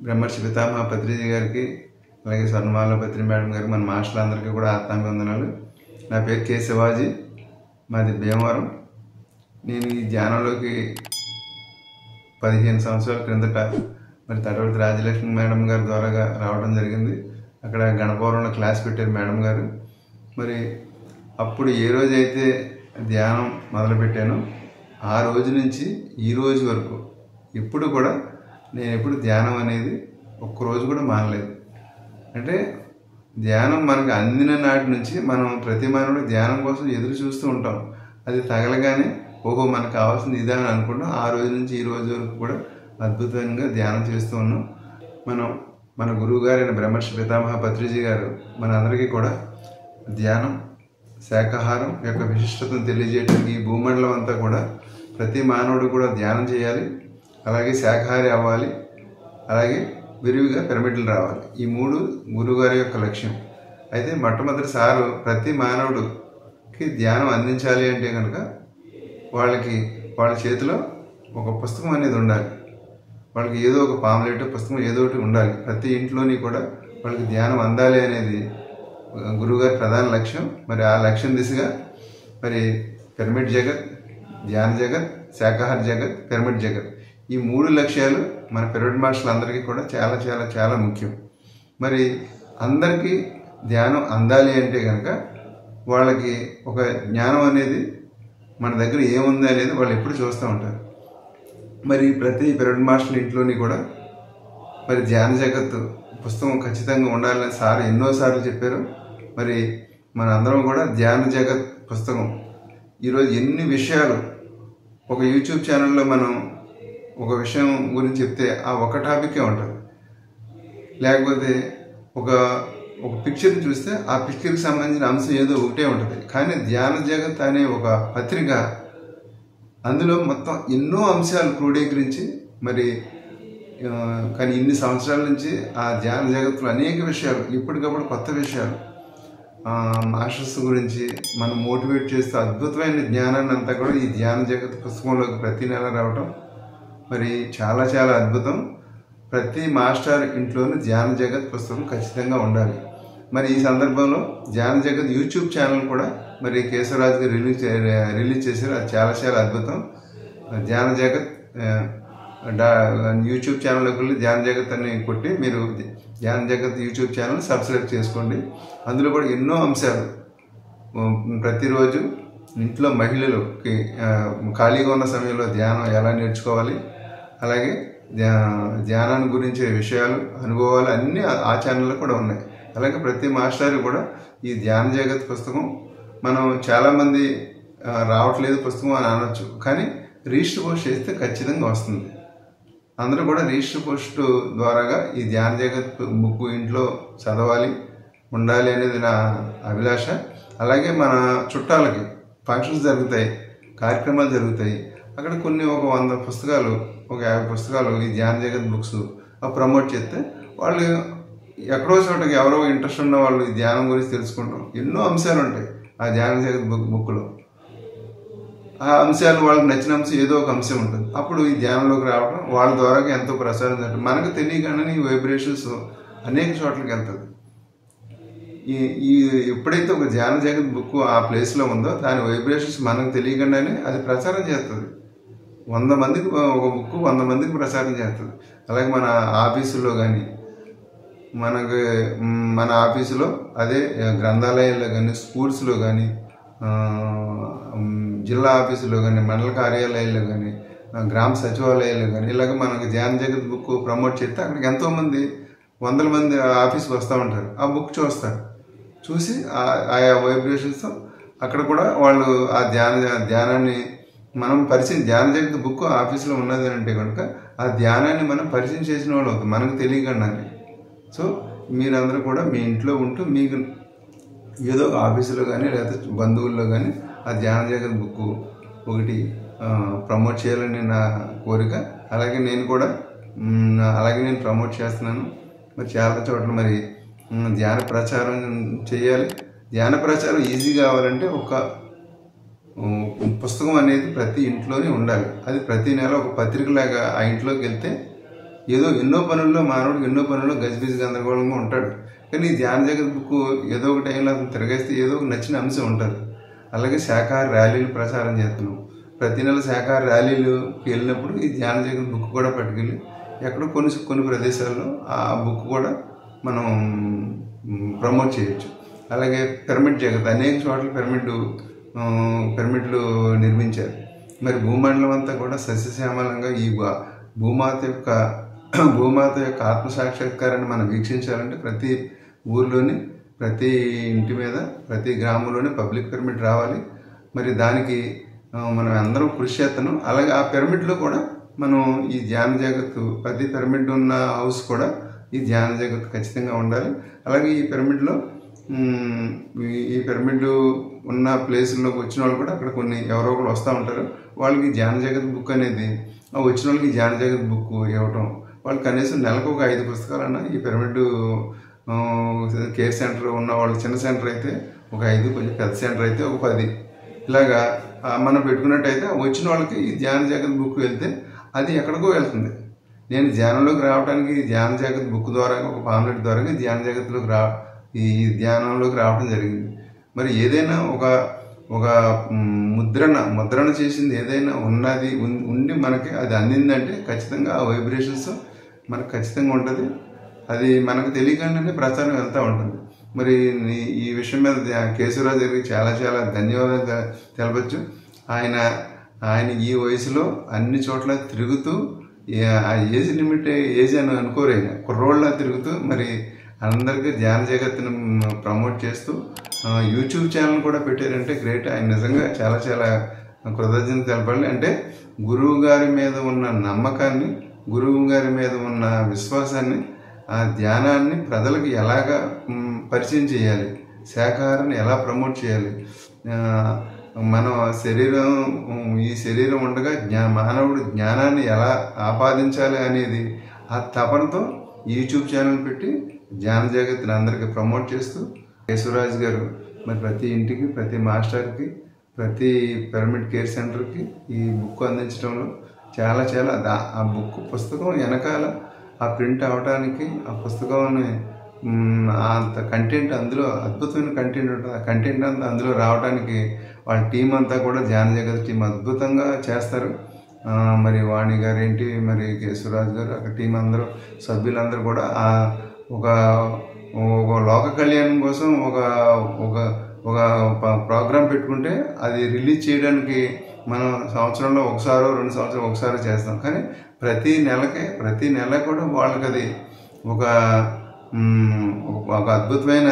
బ్రహ్మర్షి పితామహ పత్రిజీ గారికి, అలాగే స్వర్ణమాల పత్రి మేడం గారికి, మన మాస్టర్లందరికీ కూడా ఆత్మాభివందనాలు. నా పేరు కె శివాజీ, మాది భీమవరం. నేను ఈ ధ్యానంలోకి 15 సంవత్సరాల క్రిందట మరి తటవర్తి రాజలక్ష్మి మేడం గారి ద్వారా రావడం జరిగింది. అక్కడ గణపవరంలో క్లాస్ పెట్టారు మేడం గారు. మరి అప్పుడు ఏ రోజైతే ధ్యానం మొదలుపెట్టానో ఆ రోజు నుంచి ఈ రోజు వరకు ఇప్పుడు కూడా నేను ఎప్పుడు ధ్యానం అనేది ఒక్కరోజు కూడా మానలేదు. అంటే ధ్యానం మనకు అందిన నాటి నుంచి మనం ప్రతి మానవుడు ధ్యానం కోసం ఎదురు చూస్తూ ఉంటాం. అది తగలగానే ఓహో మనకు కావాల్సింది ఇదే అని అనుకుంటాం. ఆ రోజు నుంచి ఈ రోజు వరకు కూడా అద్భుతంగా ధ్యానం చేస్తూ ఉన్నాం. మన గురువు గారైన బ్రహ్మర్షి పితామహ పత్రిజీ గారు మనందరికీ కూడా ధ్యానం, శాకాహారం యొక్క విశిష్టతను తెలియజేయడానికి ఈ భూమండలం అంతా కూడా ప్రతి మానవుడు కూడా ధ్యానం చేయాలి, అలాగే శాకాహారి అవ్వాలి, అలాగే విరివిగా పిరమిడ్లు రావాలి. ఈ 3 గురువుగారి యొక్క లక్ష్యం. అయితే మొట్టమొదటిసారి ప్రతి మానవుడికి ధ్యానం అందించాలి అంటే కనుక వాళ్ళ చేతిలో ఒక పుస్తకం అనేది ఉండాలి. వాళ్ళకి ఏదో ఒక పాంప్లెట్ పుస్తకం ఏదో ఒకటి ఉండాలి. ప్రతి ఇంట్లోని కూడా వాళ్ళకి ధ్యానం అందాలి అనేది గురువుగారి ప్రధాన లక్ష్యం. మరి ఆ లక్ష్యం దిశగా మరి పిరమిడ్ జగత్, ధ్యాన జగత్, శాకాహార జగత్, పిరమిడ్ జగత్, ఈ 3 లక్ష్యాలు మన పిరమిడ్ మాస్టర్లు అందరికీ కూడా చాలా చాలా చాలా ముఖ్యం. మరి అందరికీ ధ్యానం అందాలి అంటే కనుక వాళ్ళకి ఒక జ్ఞానం అనేది మన దగ్గర ఏముంది అనేది వాళ్ళు ఎప్పుడు చూస్తూ ఉంటారు. మరి ప్రతి పిరమిడ్ మాస్టర్ల ఇంట్లోని కూడా మరి ధ్యాన జగత్తు పుస్తకం ఖచ్చితంగా ఉండాలని సార్ ఎన్నోసార్లు చెప్పారు. మరి మన అందరం కూడా ధ్యాన జగత్ పుస్తకం ఈరోజు ఎన్ని విషయాలు ఒక యూట్యూబ్ ఛానల్లో మనం ఒక విషయం గురించి చెప్తే ఆ ఒక టాపికే ఉంటుంది. లేకపోతే ఒక పిక్చర్ని చూస్తే ఆ పిక్చర్కి సంబంధించిన అంశం ఏదో ఒకటే ఉంటుంది. కానీ ధ్యాన జగత్ అనే ఒక పత్రిక, అందులో మొత్తం ఎన్నో అంశాలు క్రోడీకరించి మరి కానీ ఇన్ని సంవత్సరాల నుంచి ఆ ధ్యాన జగత్తులో అనేక విషయాలు, ఇప్పటికప్పుడు కొత్త విషయాలు, మాస్టర్స్ గురించి మనం మోటివేట్ చేస్తూ అద్భుతమైన జ్ఞానాన్ని అంతా కూడా ఈ ధ్యాన జగత్ పుస్తకంలోకి ప్రతి నెల రావటం మరి చాలా చాలా అద్భుతం. ప్రతి మాస్టర్ ఇంట్లోనూ ధ్యాన జగత్ పుస్తకం ఖచ్చితంగా ఉండాలి. మరి ఈ సందర్భంలో ధ్యాన జగత్ యూట్యూబ్ ఛానల్ కూడా మరి కేశవరాజు గారు రిలీజ్ చేశారు. అది చాలా చాలా అద్భుతం. ధ్యాన జగత్ యూట్యూబ్ ఛానల్లోకి వెళ్ళి ధ్యాన జగత్ అని కొట్టి మీరు ధ్యాన జగత్ యూట్యూబ్ ఛానల్ సబ్స్క్రైబ్ చేసుకోండి. అందులో కూడా ఎన్నో అంశాలు ప్రతిరోజు ఇంట్లో మహిళలకి ఖాళీగా ఉన్న సమయంలో ధ్యానం ఎలా నేర్చుకోవాలి, అలాగే ధ్యానాన్ని గురించే విషయాలు, అనుభవాలు అన్నీ ఆ ఛానల్లో కూడా ఉన్నాయి. అలాగే ప్రతి మాస్టర్ కూడా ఈ ధ్యాన జగత్ పుస్తకం మనం చాలామంది రావట్లేదు పుస్తకం అని అనొచ్చు, కానీ రిజిస్టర్ పోస్ట్ చేస్తే ఖచ్చితంగా వస్తుంది. అందరూ కూడా రిజిస్టర్ పోస్ట్ ద్వారాగా ఈ ధ్యాన జగత్ బుక్ ఇంట్లో చదవాలి, ఉండాలి అనేది నా అభిలాష. అలాగే మన చుట్టాలకి ఫంక్షన్స్ జరుగుతాయి, కార్యక్రమాలు జరుగుతాయి, అక్కడ ఒక 100 పుస్తకాలు, ఒక 50 పుస్తకాలు ఈ ధ్యాన జగత్ బుక్స్ ప్రమోట్ చేస్తే వాళ్ళు ఎక్కడో చోటకి ఎవరో ఇంట్రెస్ట్ ఉన్న వాళ్ళు ఈ ధ్యానం గురించి తెలుసుకుంటాం. ఎన్నో అంశాలు ఉంటాయి ఆ ధ్యాన జగత్ బుక్లో. ఆ అంశాలు వాళ్ళకి నచ్చిన అంశం ఏదో ఒక అంశం ఉంటుంది. అప్పుడు ఈ ధ్యానంలోకి రావడం వాళ్ళ ద్వారా ఎంతో ప్రసారం జరుగుతుంది. మనకు తెలియగానే ఈ వైబ్రేషన్స్ అనేక చోట్లకి వెళ్తుంది. ఈ ఎప్పుడైతే ఒక ధ్యాన జగత్ బుక్ ఆ ప్లేస్లో ఉందో దాని వైబ్రేషన్స్ మనకు తెలియకుండానే అది ప్రచారం చేస్తుంది. 100 మందికి ఒక బుక్ 100 మందికి ప్రచారం చేస్తుంది. అలాగే మన ఆఫీసులో కానీ, మన ఆఫీసులో అదే గ్రంథాలయాల్లో కానీ, స్కూల్స్లో కానీ, జిల్లా ఆఫీసులో కానీ, మండల కార్యాలయాల్లో కానీ, గ్రామ సచివాలయాల్లో కానీ ఇలాగ మనకు ధ్యాన జగత్ బుక్ ప్రమోట్ చేస్తే అక్కడికి ఎంతోమంది 100 మంది ఆఫీస్కి వస్తూ ఉంటారు. ఆ బుక్ చూసి ఆయా వైబ్రేషన్స్ అక్కడ కూడా వాళ్ళు ఆ ధ్యానాన్ని మనం ధ్యాన జగత్ బుక్ ఆఫీసులో ఉన్నది అంటే కనుక ఆ ధ్యానాన్ని మనం పరిచయం చేసిన వాళ్ళు అవుతాం మనకు తెలియకుండానే. సో మీరందరూ కూడా మీ ఇంట్లో ఉంటూ మీకు ఏదో ఆఫీసులో కానీ లేకపోతే బంధువుల్లో కానీ ఆ ధ్యాన జగత్ బుక్ ఒకటి ప్రమోట్ చేయాలని నా కోరిక. అలాగే నేను ప్రమోట్ చేస్తున్నాను. మరి చాలా చోట్ల మరి ధ్యాన ప్రచారం చేయాలి. ధ్యాన ప్రచారం ఈజీ కావాలంటే ఒక పుస్తకం అనేది ప్రతి ఇంట్లోనే ఉండాలి. అది ప్రతి నెల ఒక పత్రికలాగా ఆ ఇంట్లోకి వెళ్తే ఏదో ఎన్నో పనుల్లో మానవుడికి ఎన్నో పనుల్లో గజిబిజి గందరగోళంగా ఉంటాడు. కానీ ఈ ధ్యాన జగత్ బుక్ ఏదో ఒక టైంలో అతను తిరగేస్తే ఏదో ఒక నచ్చిన అంశం ఉంటుంది. అలాగే శాఖాహార ర్యాలీలు ప్రచారం చేస్తున్నాం. ప్రతి నెల శాఖాహార ర్యాలీలుకి వెళ్ళినప్పుడు ఈ ధ్యాన జగత్ బుక్ కూడా పట్టుకెళ్ళి ఎక్కడో కొన్ని ప్రదేశాల్లో ఆ బుక్ కూడా మనం ప్రమోట్ చేయొచ్చు. అలాగే పిరమిడ్ జగత్ అనేక చోట్ల పిరమిడ్లు నిర్మించారు. మరి భూమండలం అంతా కూడా సస్యశ్యామలంగా ఈ భూమాత యొక్క ఆత్మసాక్షాత్కారాన్ని మనం వీక్షించాలంటే ప్రతి ఊర్లోని, ప్రతి ఇంటి మీద, ప్రతి గ్రామంలోని పబ్లిక్ పిరమిడ్ రావాలి. మరి దానికి మనం అందరం కృషి చేస్తాను. అలాగే ఆ పిరమిడ్లో కూడా మనం ఈ ధ్యాన జగత్తు, ప్రతి పిరమిడ్ ఉన్న హౌస్ కూడా ఈ ధ్యాన జగత్తు ఖచ్చితంగా ఉండాలి. అలాగే ఈ పిరమిడ్ ఉన్న ప్లేసుల్లోకి వచ్చిన వాళ్ళు కూడా అక్కడ ఎవరో ఒకరు వస్తూ ఉంటారు. వాళ్ళకి ధ్యాన జగత్ బుక్ అనేది వచ్చిన వాళ్ళకి ధ్యాన జగత్ బుక్ ఇవ్వటం, వాళ్ళు కనీసం నెలకు ఒక 5 పుస్తకాలన్నా ఈ పిరమిడ్ కేర్ సెంటర్ ఉన్న వాళ్ళు, చిన్న సెంటర్ అయితే ఒక 5, కొంచెం పెద్ద సెంటర్ అయితే ఒక 10 ఇలాగా మనం పెట్టుకున్నట్టయితే వచ్చిన వాళ్ళకి ఈ ధ్యాన జగత్ బుక్ వెళ్తే అది ఎక్కడికో వెళ్తుంది. నేను ధ్యానంలోకి రావడానికి ధ్యాన జగత్ బుక్ ద్వారా, ఒక పాంప్లెట్ ద్వారా ధ్యాన జగత్తులోకి ఈ ధ్యానంలోకి రావడం జరిగింది. మరి ఏదైనా ఒక ముద్రణ చేసింది ఏదైనా ఉండి మనకి అది అందిందంటే ఖచ్చితంగా ఆ వైబ్రేషన్స్ మనకు ఖచ్చితంగా ఉంటుంది. అది మనకు తెలియకుండానే ప్రచారం వెళ్తూ ఉంటుంది. మరి ఈ విషయం మీద కేశవరాజు గారికి చాలా చాలా ధన్యవాదాలు తెలపచ్చు. ఆయన ఈ వయసులో అన్ని చోట్ల తిరుగుతూ, ఆ ఏజ్ లిమిట్ అని అనుకోరు, ఆయన కుర్రోళ్ళ తిరుగుతూ మరి అందరికీ ధ్యాన జగత్తును ప్రమోట్ చేస్తూ యూట్యూబ్ ఛానల్ కూడా పెట్టారంటే గ్రేట్. ఆయన నిజంగా చాలా చాలా కృతజ్ఞత తెలపాలి. అంటే గురువు గారి మీద ఉన్న నమ్మకాన్ని, గురువు గారి మీద ఉన్న విశ్వాసాన్ని, ఆ ధ్యానాన్ని ప్రజలకు ఎలాగా పరిచయం చేయాలి, శాఖాహారాన్ని ఎలా ప్రమోట్ చేయాలి, మన ఈ శరీరం ఉండగా మానవుడు జ్ఞానాన్ని ఎలా ఆపాదించాలి అనేది ఆ తపనతో యూట్యూబ్ ఛానల్ పెట్టి ధ్యాన జగత్తుని అందరికీ ప్రమోట్ చేస్తూ కేశవరాజు గారు మరి ప్రతి ఇంటికి, ప్రతి మాస్టర్కి, ప్రతి పిరమిడ్ కేర్ సెంటర్కి ఈ బుక్ అందించడంలో చాలా చాలా ఆ పుస్తకం వెనకాల ఆ ప్రింట్ అవడానికి, ఆ పుస్తకాన్ని అంత కంటెంట్, అందులో అద్భుతమైన కంటెంట్ ఉంటుంది. ఆ కంటెంట్ అంతా అందులో రావడానికి వాళ్ళ టీం అంతా కూడా ధ్యాన జగత్ టీం అద్భుతంగా చేస్తారు. మరి వాణి గారు ఏంటి, మరి కేశవరాజు గారు, అక్కడ టీం అందరూ సభ్యులందరూ కూడా ఒక లోక కళ్యాణం కోసం ఒక ప్రోగ్రాం పెట్టుకుంటే అది రిలీజ్ చేయడానికి మనం సంవత్సరంలో ఒకసారో 2 సంవత్సరాలు ఒకసారి చేస్తాం. కానీ ప్రతి నెల కూడా వాళ్ళకి అది ఒక అద్భుతమైన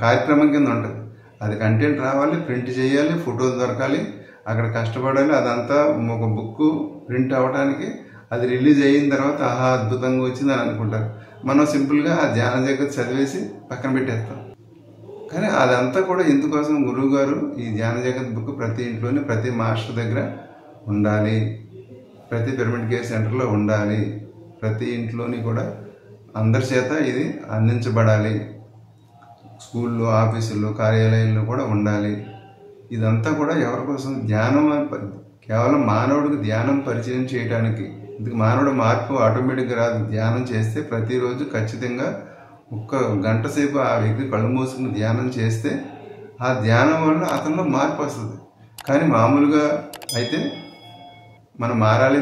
కార్యక్రమం కింద ఉంటుంది. అది కంటెంట్ రావాలి, ప్రింట్ చేయాలి, ఫోటోలు దొరకాలి, అక్కడ కష్టపడాలి. అదంతా ఒక బుక్ ప్రింట్ అవ్వడానికి, అది రిలీజ్ అయిన తర్వాత ఆహా అద్భుతంగా వచ్చిందని అనుకుంటారు. మనం సింపుల్గా ఆ ధ్యాన జగత్ చదివేసి పక్కన పెట్టేస్తాం. కానీ అదంతా కూడా ఎందుకోసం, గురువు గారు ఈ ధ్యాన జగత్ బుక్ ప్రతి ఇంట్లోనే, ప్రతి మాస్టర్ దగ్గర ఉండాలి, ప్రతి పిరమిడ్ కేర్ సెంటర్లో ఉండాలి, ప్రతి ఇంట్లోని కూడా అందరి చేత ఇది అందించబడాలి, స్కూల్లో, ఆఫీసుల్లో, కార్యాలయాల్లో కూడా ఉండాలి. ఇదంతా కూడా ఎవరి కోసం? ధ్యానం కేవలం మానవుడికి ధ్యానం పరిచయం చేయడానికి. ఇందుకు మానవుడు మార్పు ఆటోమేటిక్గా రాదు. ధ్యానం చేస్తే ప్రతిరోజు ఖచ్చితంగా 1 గంట సేపు ఆ వ్యక్తి కళ్ళు మూసుకుని ధ్యానం చేస్తే ఆ ధ్యానం వల్ల అతనిలో మార్పు వస్తుంది. కానీ మామూలుగా అయితే మనం మారాలి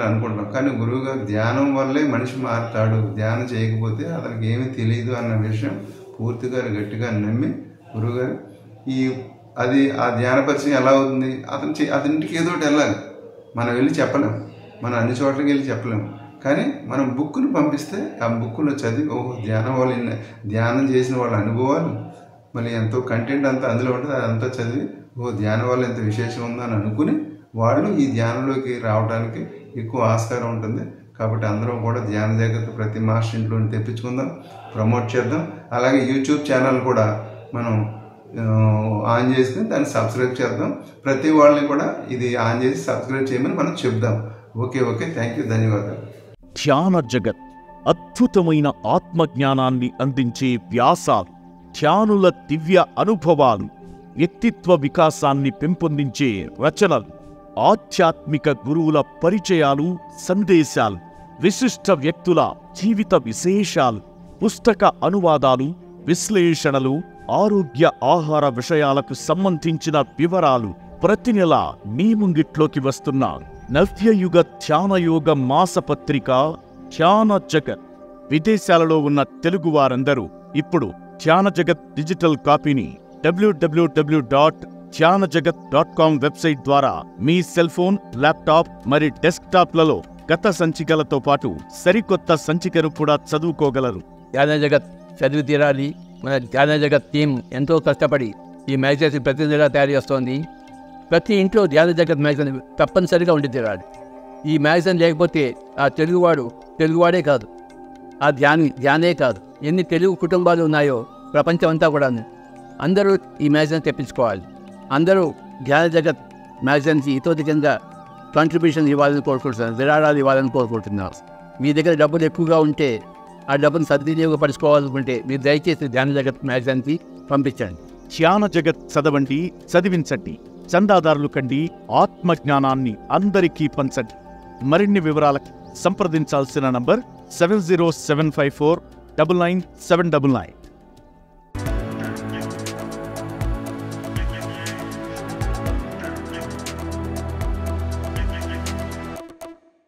అనుకుంటాం. కానీ గురువుగారు ధ్యానం వల్లే మనిషి మారుతాడు, ధ్యానం చేయకపోతే అతనికి ఏమీ తెలియదు అన్న విషయం పూర్తిగా గట్టిగా నమ్మి గురువుగారు ఆ ధ్యాన పరిచయం ఎలా అవుతుంది? అతనింటికి ఏదో ఒకటి వెళ్ళాలి. మనం వెళ్ళి చెప్పలేము, మనం అన్ని చోట్లకి వెళ్ళి చెప్పలేము. కానీ మనం బుక్ను పంపిస్తే ఆ బుక్లో చదివి ధ్యానం చేసిన వాళ్ళ అనుభవాలు, మళ్ళీ ఎంతో కంటెంట్ అంతా అందులో ఉంటుంది, అదంతా చదివి ధ్యానం వల్ల ఎంత విశేషం ఉందో అని అనుకుని వాళ్ళు ఈ ధ్యానంలోకి రావడానికి ఎక్కువ ఆస్కారం ఉంటుంది. కాబట్టి అందరం కూడా ధ్యాన జగత్తు ప్రతి మాస్టర్ ఇంట్లో తెప్పించుకుందాం, ప్రమోట్ చేద్దాం. అలాగే యూట్యూబ్ ఛానల్ కూడా మనం ఆన్ చేసుకుని దాన్ని సబ్స్క్రైబ్ చేద్దాం. ప్రతి వాళ్ళని కూడా ఇది ఆన్ చేసి సబ్స్క్రైబ్ చేయమని మనం చెప్దాం. ఓకే, థ్యాంక్ యూ, ధన్యవాదాలు. ధ్యాన జగత్ అద్భుతమైన ఆత్మజ్ఞానాన్ని అందించే వ్యాసాలు, ధ్యానుల దివ్య అనుభవాలు, వ్యక్తిత్వ వికాసాన్ని పెంపొందించే రచనలు, ఆధ్యాత్మిక గురువుల పరిచయాలు, సందేశాలు, విశిష్ట వ్యక్తుల జీవిత విశేషాలు, పుస్తక అనువాదాలు, విశ్లేషణలు, ఆరోగ్య ఆహార విషయాలకు సంబంధించిన వివరాలు ప్రతి నెల మీ ముంగిట్లోకి వస్తున్న నవ్యయుగ ధ్యానయోగ మాసపత్రిక ధ్యాన జగత్. విదేశాలలో ఉన్న తెలుగు వారందరూ ఇప్పుడు ధ్యాన జగత్ డిజిటల్ కాపీని www.dhyanajagath.com వెబ్సైట్ ద్వారా మీ సెల్ ఫోన్, ల్యాప్టాప్ మరి డెస్క్టాప్లలో గత సంచికలతో పాటు సరికొత్త సంచికను కూడా చదువుకోగలరు. ధ్యాన జగత్ చదివి తీరాలి. మన ధ్యాన జగత్ టీం ఎంతో కష్టపడి ఈ మ్యాగజైన్స్ ప్రతి నెల తయారు చేస్తోంది. ప్రతి ఇంట్లో ధ్యాన జగత్ మ్యాగజైన్ తప్పనిసరిగా ఉండి తీరాలి. ఈ మ్యాగజైన్ లేకపోతే ఆ తెలుగువాడే కాదు, ఆ ధ్యానే కాదు, ఎన్ని తెలుగు కుటుంబాలు ఉన్నాయో ప్రపంచం అంతా కూడా అందరూ ఈ మ్యాగజైన్ తెప్పించుకోవాలి. అందరూ ధ్యాన జగత్ మ్యాగజైన్కి ఇతోధికంగా కాంట్రిబ్యూషన్ ఇవ్వాలని కోరుకుంటున్నారు, విరాళాలు ఇవ్వాలని కోరుకుంటున్నారు. మీ దగ్గర డబ్బులు ఎక్కువగా ఉంటే ఆ డబ్బును సద్వినియోగపరచుకోవాలనుకుంటే మీరు దయచేసి ధ్యాన జగత్ మ్యాగజైన్కి పంపించండి. ధ్యాన జగత్ చదవండి, చదివించండి, చందాదారులు కండి, ఆత్మజ్ఞానాన్ని అందరికీ పంచండి. మరిన్ని వివరాలకు సంప్రదించాల్సిన నంబర్ 70754999799.